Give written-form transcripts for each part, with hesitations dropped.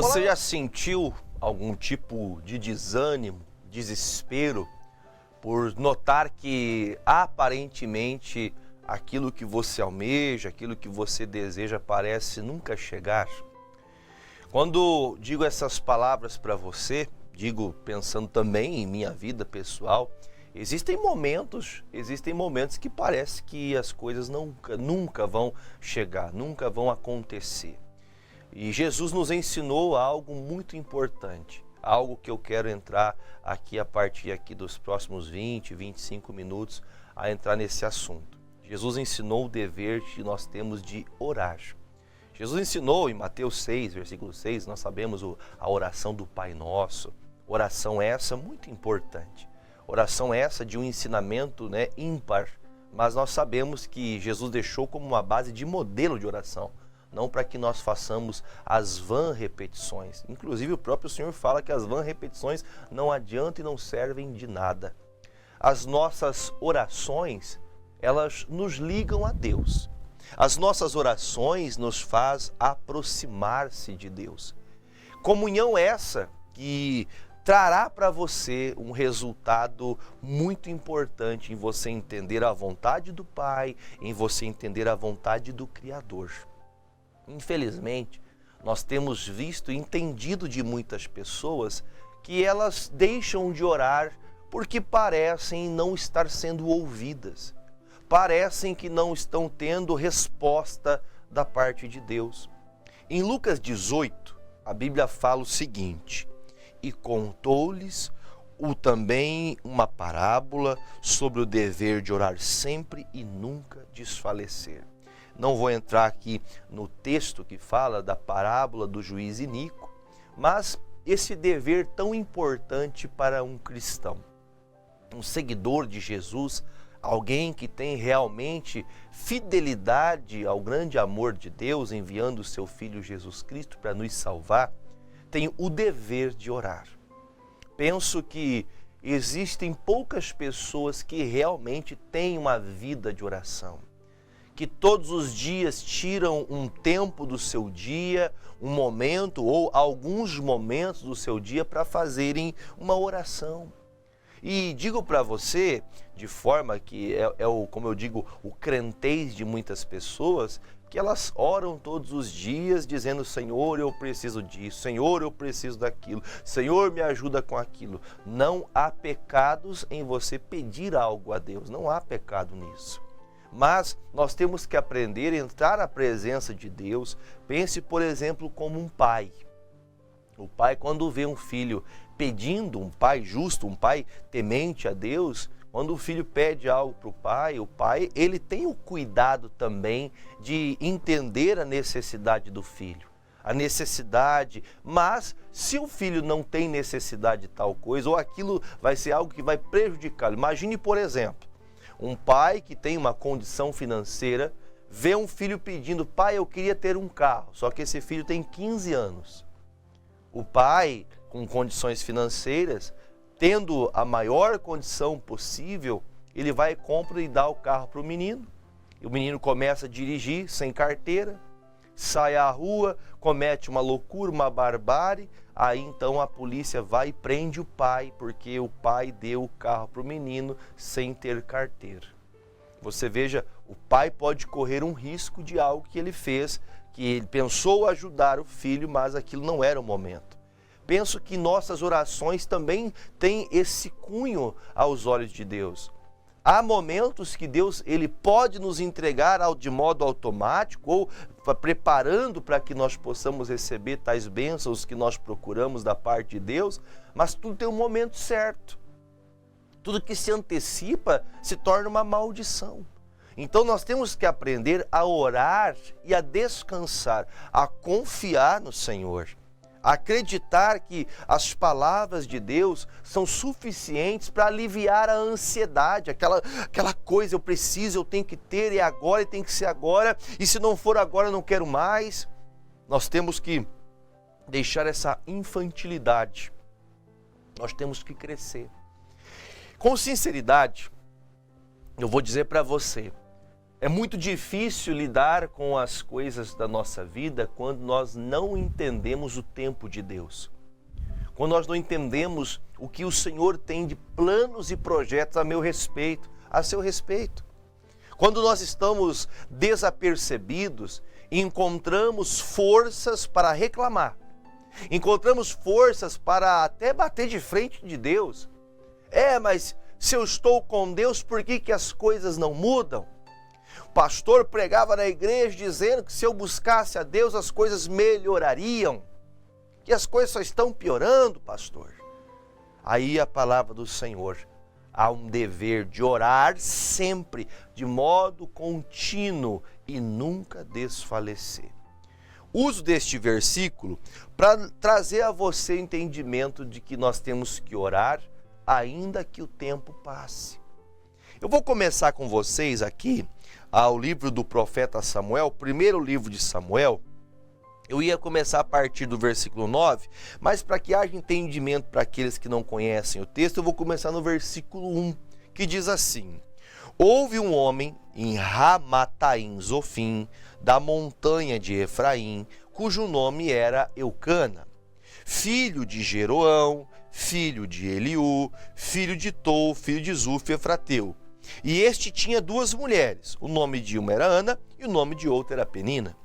Você já sentiu algum tipo de desânimo, desespero, por notar que aparentemente aquilo que você almeja, aquilo que você deseja parece nunca chegar? Quando digo essas palavras para você, digo pensando também em minha vida pessoal, existem momentos que parece que as coisas nunca vão chegar, nunca vão acontecer. E Jesus nos ensinou algo muito importante, algo que eu quero entrar aqui a partir aqui dos próximos 20, 25 minutos a entrar nesse assunto. Jesus ensinou o dever que nós temos de orar. Jesus ensinou em Mateus 6, versículo 6, nós sabemos a oração do Pai Nosso. Oração essa muito importante. Oração essa de um ensinamento ímpar, mas nós sabemos que Jesus deixou como uma base de modelo de oração. Não para que nós façamos as vãs repetições. Inclusive o próprio Senhor fala que as vãs repetições não adiantam e não servem de nada. As nossas orações, elas nos ligam a Deus. As nossas orações nos faz aproximar-se de Deus. Comunhão essa que trará para você um resultado muito importante em você entender a vontade do Pai, em você entender a vontade do Criador. Infelizmente, nós temos visto e entendido de muitas pessoas que elas deixam de orar porque parecem não estar sendo ouvidas, parecem que não estão tendo resposta da parte de Deus. Em Lucas 18, a Bíblia fala o seguinte: e contou-lhes também uma parábola sobre o dever de orar sempre e nunca desfalecer. Não vou entrar aqui no texto que fala da parábola do juiz iníquo, mas esse dever tão importante para um cristão, um seguidor de Jesus, alguém que tem realmente fidelidade ao grande amor de Deus, enviando o seu Filho Jesus Cristo para nos salvar, tem o dever de orar. Penso que existem poucas pessoas que realmente têm uma vida de oração, que todos os dias tiram um tempo do seu dia, um momento ou alguns momentos do seu dia para fazerem uma oração. E digo para você, de forma que como eu digo, o crentez de muitas pessoas, que elas oram todos os dias dizendo: Senhor, eu preciso disso, Senhor, eu preciso daquilo, Senhor, me ajuda com aquilo. Não há pecados em você pedir algo a Deus, não há pecado nisso. Mas nós temos que aprender a entrar na presença de Deus. Pense, por exemplo, como um pai. O pai, quando vê um filho pedindo, um pai justo, um pai temente a Deus, quando o filho pede algo para o pai, ele tem o cuidado também de entender a necessidade do filho. A necessidade, mas se o filho não tem necessidade de tal coisa, ou aquilo vai ser algo que vai prejudicá-lo. Imagine, por exemplo, um pai que tem uma condição financeira, vê um filho pedindo: pai, eu queria ter um carro, só que esse filho tem 15 anos. O pai, com condições financeiras, tendo a maior condição possível, ele vai e compra e dá o carro para o menino. E o menino começa a dirigir sem carteira, sai à rua, comete uma loucura, uma barbárie. Aí então a polícia vai e prende o pai, porque o pai deu o carro para o menino sem ter carteira. Você veja, o pai pode correr um risco de algo que ele fez, que ele pensou ajudar o filho, mas aquilo não era o momento. Penso que nossas orações também têm esse cunho aos olhos de Deus. Há momentos que Deus ele pode nos entregar de modo automático ou preparando para que nós possamos receber tais bênçãos que nós procuramos da parte de Deus, mas tudo tem um momento certo. Tudo que se antecipa se torna uma maldição. Então nós temos que aprender a orar e a descansar, a confiar no Senhor. Acreditar que as palavras de Deus são suficientes para aliviar a ansiedade, aquela coisa, eu preciso, eu tenho que ter, é agora e tem que ser agora, e se não for agora eu não quero mais. Nós temos que deixar essa infantilidade, nós temos que crescer. Com sinceridade, eu vou dizer para você, É muito difícil lidar com as coisas da nossa vida quando nós não entendemos o tempo de Deus. Quando nós não entendemos o que o Senhor tem de planos e projetos a meu respeito, a seu respeito. Quando nós estamos desapercebidos, encontramos forças para reclamar. Encontramos forças para até bater de frente de Deus. Mas se eu estou com Deus, por que as coisas não mudam? O pastor pregava na igreja dizendo que se eu buscasse a Deus as coisas melhorariam. Que as coisas só estão piorando, pastor. Aí a palavra do Senhor, há um dever de orar sempre, de modo contínuo e nunca desfalecer. Uso deste versículo para trazer a você entendimento de que nós temos que orar ainda que o tempo passe. Eu vou começar com vocês aqui ao livro do profeta Samuel, primeiro livro de Samuel. Eu ia começar a partir do versículo 9, mas para que haja entendimento para aqueles que não conhecem o texto, eu vou começar no versículo 1, que diz assim: Houve um homem em Ramataim Zofim, da montanha de Efraim, cujo nome era Eucana, filho de Jeroão, filho de Eliú, filho de Tou, filho de Zuf, Efrateu. E este tinha duas mulheres, o nome de uma era Ana e o nome de outra era Penina.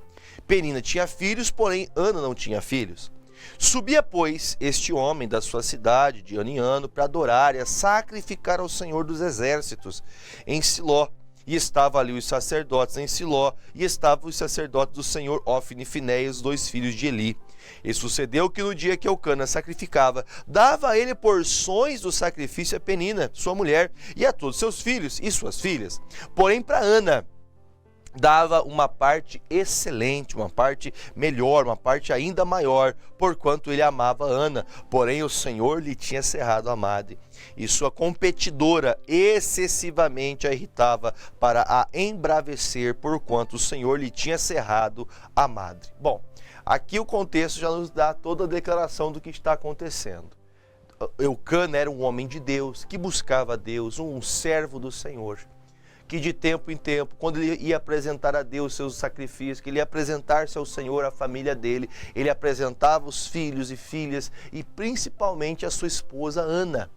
Penina tinha filhos, porém Ana não tinha filhos. Subia, pois, este homem da sua cidade, de ano em ano, para adorar e a sacrificar ao Senhor dos Exércitos, em Siló. E estavam ali os sacerdotes em Siló, e estavam os sacerdotes do Senhor, Ofni e Finéias, dois filhos de Eli. E sucedeu que no dia que Eucana sacrificava, dava a ele porções do sacrifício a Penina, sua mulher, e a todos seus filhos e suas filhas. Porém, para Ana, dava uma parte excelente, uma parte melhor, uma parte ainda maior, porquanto ele amava Ana. Porém, o Senhor lhe tinha cerrado a madre, e sua competidora excessivamente a irritava para a embravecer, porquanto o Senhor lhe tinha cerrado a madre. Bom, aqui o contexto já nos dá toda a declaração do que está acontecendo. Eucana era um homem de Deus, que buscava a Deus, um servo do Senhor, que de tempo em tempo, quando ele ia apresentar a Deus seus sacrifícios, que ele ia apresentar-se ao Senhor, a família dele, ele apresentava os filhos e filhas e principalmente a sua esposa Ana.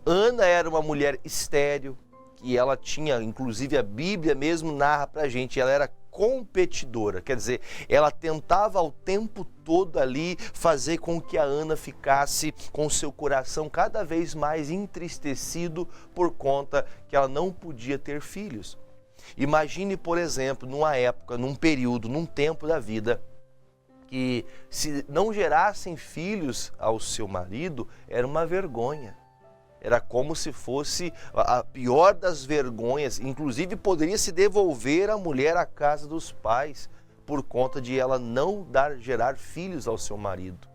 Ana era uma mulher estéril, e ela tinha, inclusive a Bíblia mesmo narra pra gente, ela era competidora, quer dizer, ela tentava ao tempo todo ali fazer com que a Ana ficasse com seu coração cada vez mais entristecido por conta que ela não podia ter filhos. Imagine, por exemplo, numa época, num período, num tempo da vida, que se não gerassem filhos ao seu marido, era uma vergonha. Era como se fosse a pior das vergonhas. Inclusive, poderia se devolver a mulher à casa dos pais por conta de ela não gerar filhos ao seu marido.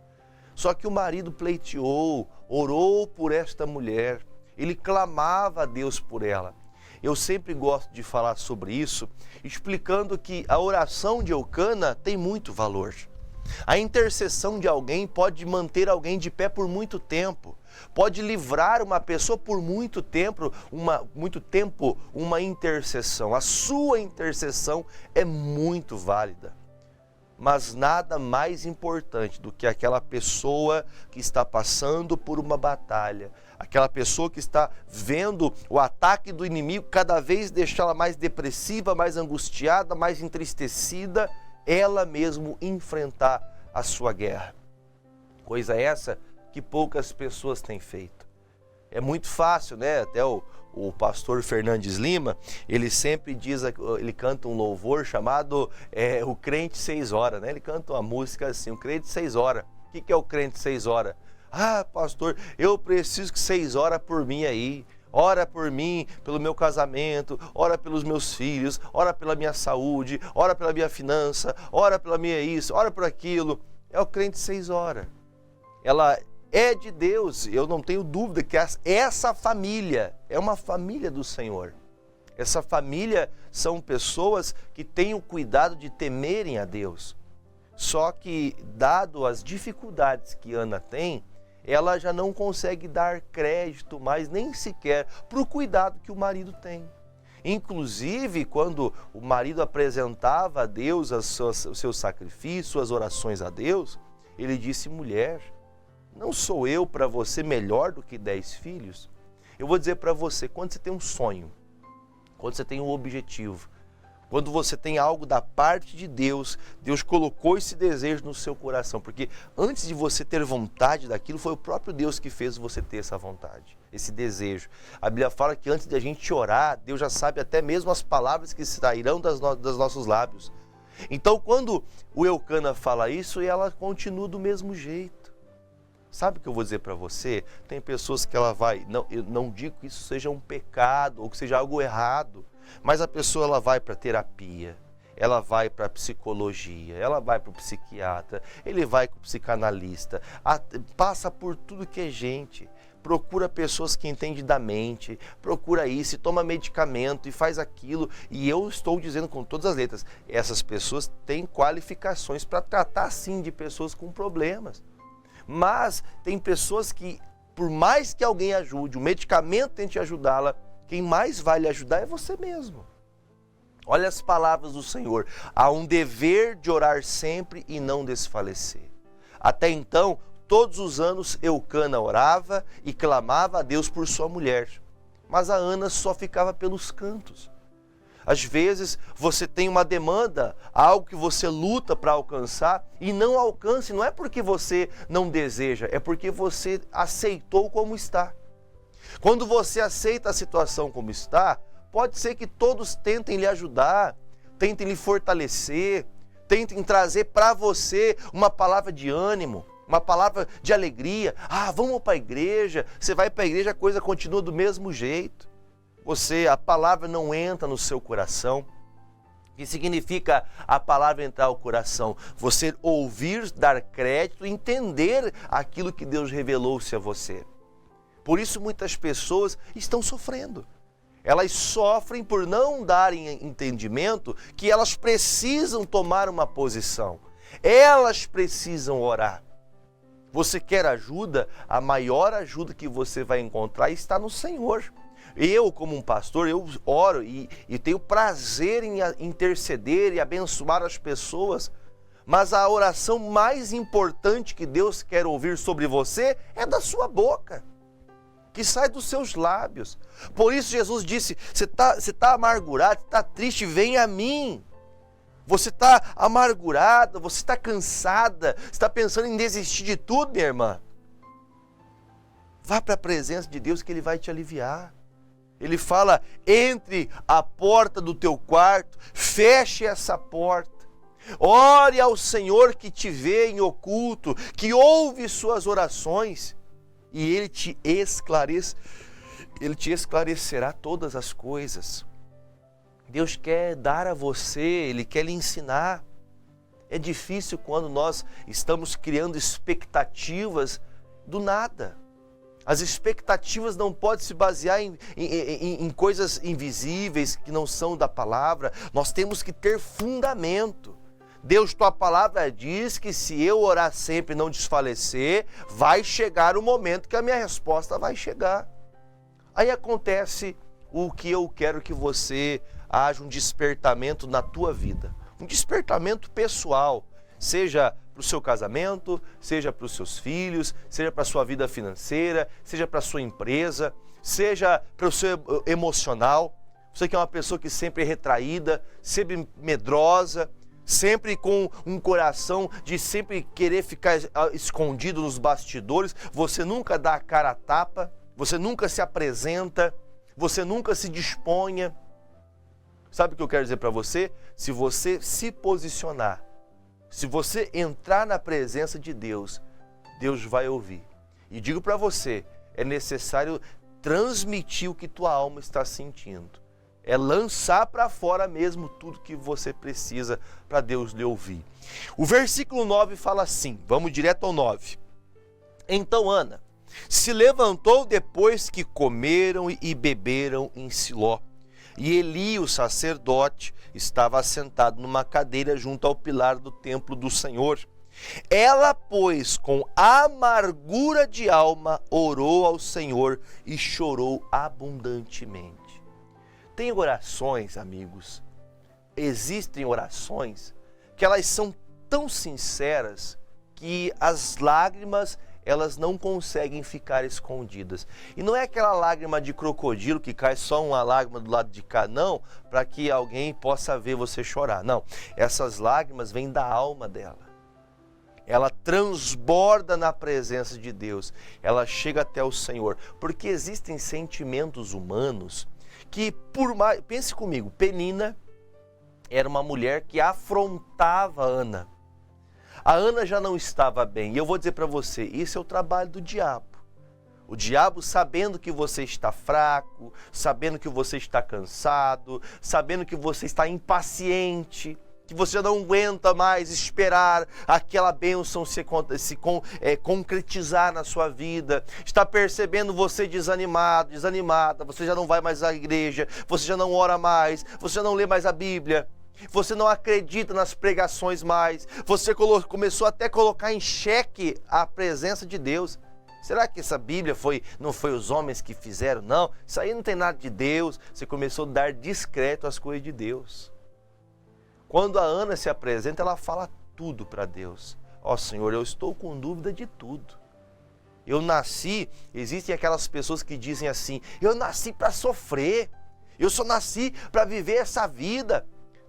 Só que o marido pleiteou, orou por esta mulher. Ele clamava a Deus por ela. Eu sempre gosto de falar sobre isso, explicando que a oração de Eucana tem muito valor. A intercessão de alguém pode manter alguém de pé por muito tempo. Pode livrar uma pessoa por muito tempo, uma intercessão. A sua intercessão é muito válida. Mas nada mais importante do que aquela pessoa que está passando por uma batalha, aquela pessoa que está vendo o ataque do inimigo cada vez deixá-la mais depressiva, mais angustiada, mais entristecida, ela mesmo enfrentar a sua guerra. Coisa essa que poucas pessoas têm feito. É muito fácil, né? Até o pastor Fernandes Lima, ele sempre diz, ele canta um louvor chamado O Crente 6 Horas, né? Ele canta uma música assim, O Crente 6 Horas. O que é o Crente 6 Horas? Ah, pastor, eu preciso que 6 horas por mim aí. Ora por mim, pelo meu casamento, ora pelos meus filhos, ora pela minha saúde, ora pela minha finança, ora pela minha isso, ora por aquilo. É o crente 6 horas. Ela é de Deus, eu não tenho dúvida que essa família é uma família do Senhor. Essa família são pessoas que têm o cuidado de temerem a Deus. Só que, dado as dificuldades que Ana tem, ela já não consegue dar crédito mais, nem sequer, para o cuidado que o marido tem. Inclusive, quando o marido apresentava a Deus os seus sacrifícios, suas orações a Deus, ele disse: mulher, não sou eu para você melhor do que 10 filhos? Eu vou dizer para você, quando você tem um sonho, quando você tem um objetivo, quando você tem algo da parte de Deus, Deus colocou esse desejo no seu coração, porque antes de você ter vontade daquilo, foi o próprio Deus que fez você ter essa vontade, esse desejo. A Bíblia fala que antes de a gente orar, Deus já sabe até mesmo as palavras que sairão dos nossos lábios. Então, quando o Eucana fala isso, ela continua do mesmo jeito. Sabe o que eu vou dizer para você? Tem pessoas que ela vai, eu não digo que isso seja um pecado ou que seja algo errado, mas a pessoa ela vai para terapia, ela vai para psicologia, ela vai para o psiquiatra, ele vai com o psicanalista, passa por tudo que é gente, procura pessoas que entendem da mente, procura isso, toma medicamento e faz aquilo. E eu estou dizendo com todas as letras, essas pessoas têm qualificações para tratar sim de pessoas com problemas. Mas tem pessoas que, por mais que alguém ajude, o medicamento tente ajudá-la, quem mais vai lhe ajudar é você mesmo. Olha as palavras do Senhor. Há um dever de orar sempre e não desfalecer. Até então, todos os anos, Eucana orava e clamava a Deus por sua mulher. Mas a Ana só ficava pelos cantos. Às vezes, você tem uma demanda, algo que você luta para alcançar e não alcança. Não é porque você não deseja, é porque você aceitou como está. Quando você aceita a situação como está, pode ser que todos tentem lhe ajudar, tentem lhe fortalecer, tentem trazer para você uma palavra de ânimo, uma palavra de alegria. Ah, vamos para a igreja. Você vai para a igreja, a coisa continua do mesmo jeito. A palavra não entra no seu coração. O que significa a palavra entrar ao coração? Você ouvir, dar crédito, entender aquilo que Deus revelou-se a você. Por isso muitas pessoas estão sofrendo. Elas sofrem por não darem entendimento que elas precisam tomar uma posição. Elas precisam orar. Você quer ajuda? A maior ajuda que você vai encontrar está no Senhor. Eu, como um pastor, eu oro e tenho prazer em interceder e abençoar as pessoas. Mas a oração mais importante que Deus quer ouvir sobre você é da sua boca, que sai dos seus lábios. Por isso Jesus disse, você tá amargurado, você está triste, vem a mim. Você está amargurada, você está cansada, você está pensando em desistir de tudo, minha irmã. Vá para a presença de Deus que Ele vai te aliviar. Ele fala, entre a porta do teu quarto, feche essa porta. Ore ao Senhor que te vê em oculto, que ouve suas orações. E Ele te esclarecerá todas as coisas. Deus quer dar a você, Ele quer lhe ensinar. É difícil quando nós estamos criando expectativas do nada. As expectativas não podem se basear em coisas invisíveis que não são da palavra. Nós temos que ter fundamento. Deus, tua palavra diz que se eu orar sempre e não desfalecer, vai chegar o momento que a minha resposta vai chegar. Aí acontece o que eu quero que você haja um despertamento na tua vida. Um despertamento pessoal, seja para o seu casamento, seja para os seus filhos, seja para a sua vida financeira, seja para a sua empresa, seja para o seu emocional. Você que é uma pessoa que sempre é retraída, sempre medrosa, sempre com um coração de sempre querer ficar escondido nos bastidores, você nunca dá a cara a tapa, você nunca se apresenta, você nunca se disponha. Sabe o que eu quero dizer para você? Se você se posicionar, se você entrar na presença de Deus, Deus vai ouvir. E digo para você, é necessário transmitir o que tua alma está sentindo. É lançar para fora mesmo tudo que você precisa para Deus lhe ouvir. O versículo 9 fala assim, vamos direto ao 9. Então Ana se levantou depois que comeram e beberam em Siló. E Eli, o sacerdote, estava assentado numa cadeira junto ao pilar do templo do Senhor. Ela, pois, com amargura de alma, orou ao Senhor e chorou abundantemente. Tem orações, amigos, existem orações que elas são tão sinceras que as lágrimas, elas não conseguem ficar escondidas. E não é aquela lágrima de crocodilo que cai só uma lágrima do lado de cá, não, para que alguém possa ver você chorar. Não, essas lágrimas vêm da alma dela. Ela transborda na presença de Deus, ela chega até o Senhor, porque existem sentimentos humanos que, por mais... Pense comigo, Penina era uma mulher que afrontava Ana. A Ana já não estava bem, e eu vou dizer para você, isso é o trabalho do diabo. O diabo, sabendo que você está fraco, sabendo que você está cansado, sabendo que você está impaciente, que você já não aguenta mais esperar aquela bênção se concretizar na sua vida, está percebendo você desanimado, desanimada, você já não vai mais à igreja, você já não ora mais, você já não lê mais a Bíblia, você não acredita nas pregações mais, você começou até a colocar em xeque a presença de Deus. Será que essa Bíblia não foi os homens que fizeram? Não, isso aí não tem nada de Deus. Você começou a dar descrédito às coisas de Deus. Quando a Ana se apresenta, ela fala tudo para Deus. Ó Senhor, eu estou com dúvida de tudo. Eu nasci, existem aquelas pessoas que dizem assim, eu nasci para sofrer, eu só nasci para viver essa vida.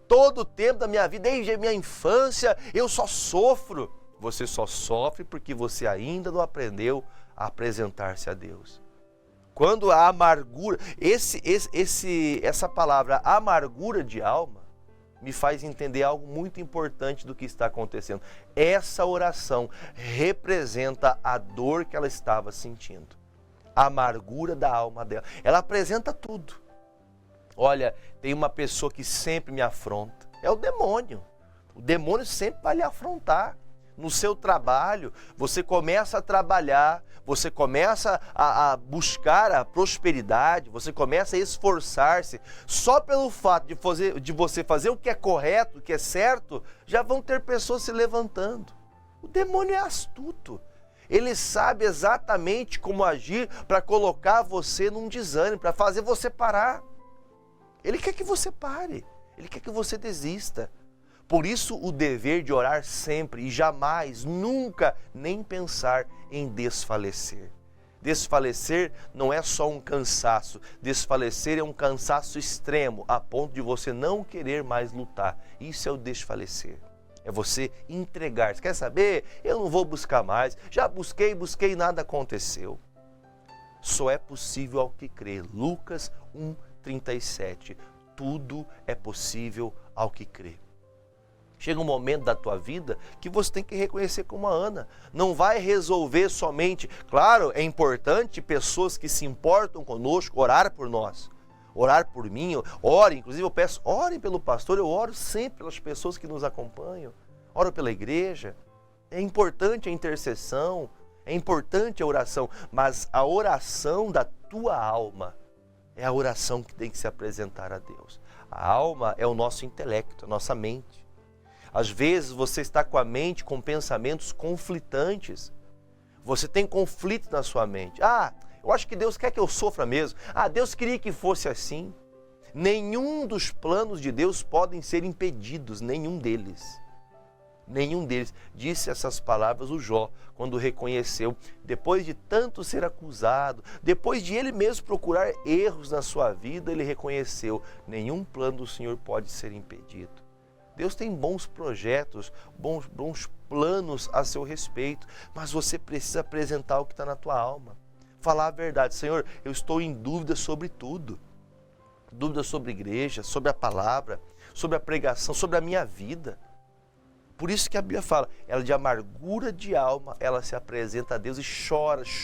Todo o tempo da minha vida, desde a minha infância, eu só sofro. Você só sofre porque você ainda não aprendeu a apresentar-se a Deus. Quando a amargura, essa palavra amargura de alma, me faz entender algo muito importante do que está acontecendo. Essa oração representa a dor que ela estava sentindo. A amargura da alma dela. Ela apresenta tudo. Olha, tem uma pessoa que sempre me afronta. É o demônio. O demônio sempre vai lhe afrontar. No seu trabalho, você começa a trabalhar, você começa a buscar a prosperidade, você começa a esforçar-se. Só pelo fato de você fazer o que é correto, o que é certo, já vão ter pessoas se levantando. O demônio é astuto. Ele sabe exatamente como agir para colocar você num desânimo, para fazer você parar. Ele quer que você pare, ele quer que você desista. Por isso o dever de orar sempre e jamais, nunca, nem pensar em desfalecer. Desfalecer não é só um cansaço, desfalecer é um cansaço extremo, a ponto de você não querer mais lutar. Isso é o desfalecer. É você entregar. Você quer saber? Eu não vou buscar mais. Já busquei e nada aconteceu. Só é possível ao que crê. Lucas 1:37. Tudo é possível ao que crê. Chega um momento da tua vida que você tem que reconhecer como a Ana. Não vai resolver somente... Claro, é importante pessoas que se importam conosco orar por nós. Orar por mim, orem. Inclusive eu peço, orem pelo pastor. Eu oro sempre pelas pessoas que nos acompanham. Oro pela igreja. É importante a intercessão. É importante a oração. Mas a oração da tua alma é a oração que tem que se apresentar a Deus. A alma é o nosso intelecto, a nossa mente. Às vezes você está com a mente com pensamentos conflitantes. Você tem conflito na sua mente. Eu acho que Deus quer que eu sofra mesmo. Deus queria que fosse assim. Nenhum dos planos de Deus podem ser impedidos, nenhum deles. Nenhum deles. Disse essas palavras o Jó, quando reconheceu, depois de tanto ser acusado, depois de ele mesmo procurar erros na sua vida, ele reconheceu, nenhum plano do Senhor pode ser impedido. Deus tem bons projetos, bons planos a seu respeito, mas você precisa apresentar o que está na tua alma. Falar a verdade. Senhor, eu estou em dúvida sobre tudo. Dúvida sobre a igreja, sobre a palavra, sobre a pregação, sobre a minha vida. Por isso que a Bíblia fala, ela de amargura de alma, ela se apresenta a Deus e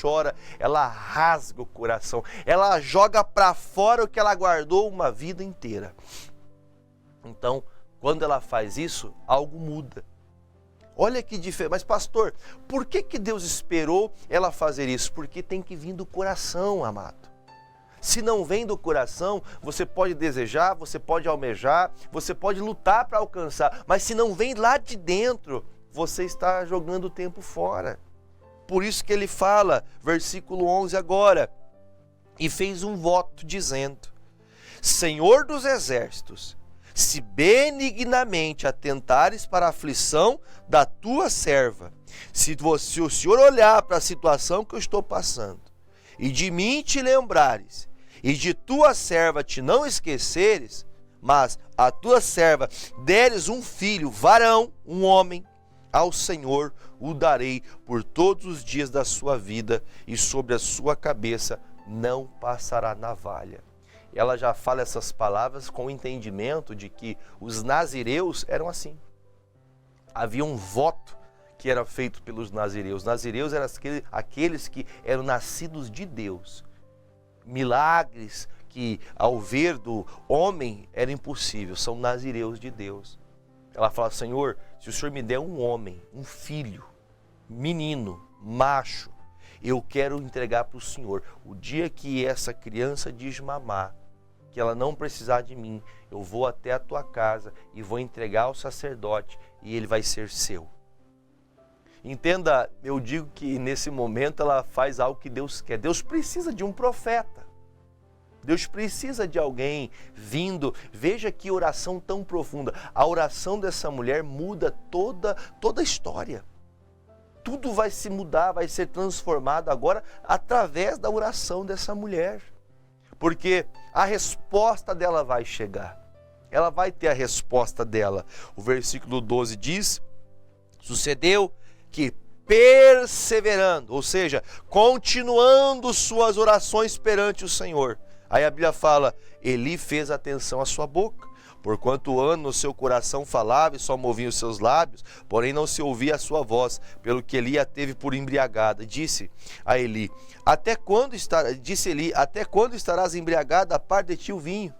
chora, ela rasga o coração, ela joga para fora o que ela guardou uma vida inteira. Então, quando ela faz isso, algo muda. Olha que diferente. Mas pastor, por que Deus esperou ela fazer isso? Porque tem que vir do coração, amado. Se não vem do coração, você pode desejar, você pode almejar, você pode lutar para alcançar. Mas se não vem lá de dentro, você está jogando o tempo fora. Por isso que ele fala, versículo 11 agora, e fez um voto dizendo, Senhor dos exércitos, se benignamente atentares para a aflição da tua serva, se o Senhor olhar para a situação que eu estou passando, e de mim te lembrares, e de tua serva te não esqueceres, mas a tua serva deres um filho, varão, um homem, ao Senhor o darei por todos os dias da sua vida, e sobre a sua cabeça não passará navalha. Ela já fala essas palavras com o entendimento de que os nazireus eram assim. Havia um voto que era feito pelos nazireus. Os nazireus eram aqueles que eram nascidos de Deus. Milagres que ao ver do homem era impossível, são nazireus de Deus. Ela fala: Senhor, se o Senhor me der um homem, um filho, menino, macho, eu quero entregar para o Senhor. O dia que essa criança desmamar, que ela não precisar de mim, eu vou até a tua casa e vou entregar ao sacerdote e ele vai ser seu. Entenda, eu digo que nesse momento ela faz algo que Deus quer. Deus precisa de um profeta. Deus precisa de alguém vindo. Veja que oração tão profunda. A oração dessa mulher muda toda a história. Tudo vai se mudar, vai ser transformado agora através da oração dessa mulher. Porque a resposta dela vai chegar. Ela vai ter a resposta dela. O versículo 12 diz: sucedeu que perseverando, ou seja, continuando suas orações perante o Senhor. Aí a Bíblia fala: Eli fez atenção à sua boca, porquanto Ana no seu coração falava e só movia os seus lábios, porém não se ouvia a sua voz, pelo que Eli a teve por embriagada. Disse a Eli: até quando estarás embriagada a par de ti o vinho?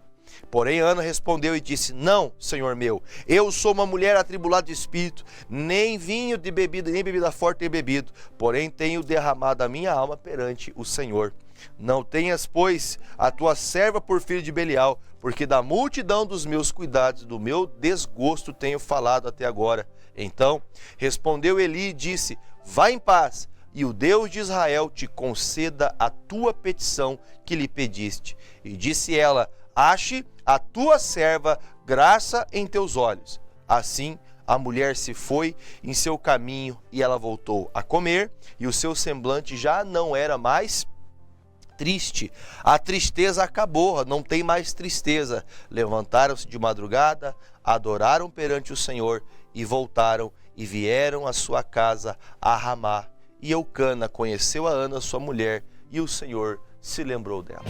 Porém Ana respondeu e disse: não, Senhor meu, eu sou uma mulher atribulada de espírito, nem vinho de bebida, nem bebida forte tenho bebido, porém tenho derramado a minha alma perante o Senhor. Não tenhas, pois, a tua serva por filho de Belial, porque da multidão dos meus cuidados, do meu desgosto tenho falado até agora. Então respondeu Eli e disse: vá em paz, e o Deus de Israel te conceda a tua petição que lhe pediste. E disse ela: ache a tua serva graça em teus olhos. Assim a mulher se foi em seu caminho, e ela voltou a comer, e o seu semblante já não era mais triste. A tristeza acabou, não tem mais tristeza. Levantaram-se de madrugada, adoraram perante o Senhor e voltaram e vieram à sua casa a Ramá. E Eucana conheceu a Ana, sua mulher, e o Senhor se lembrou dela.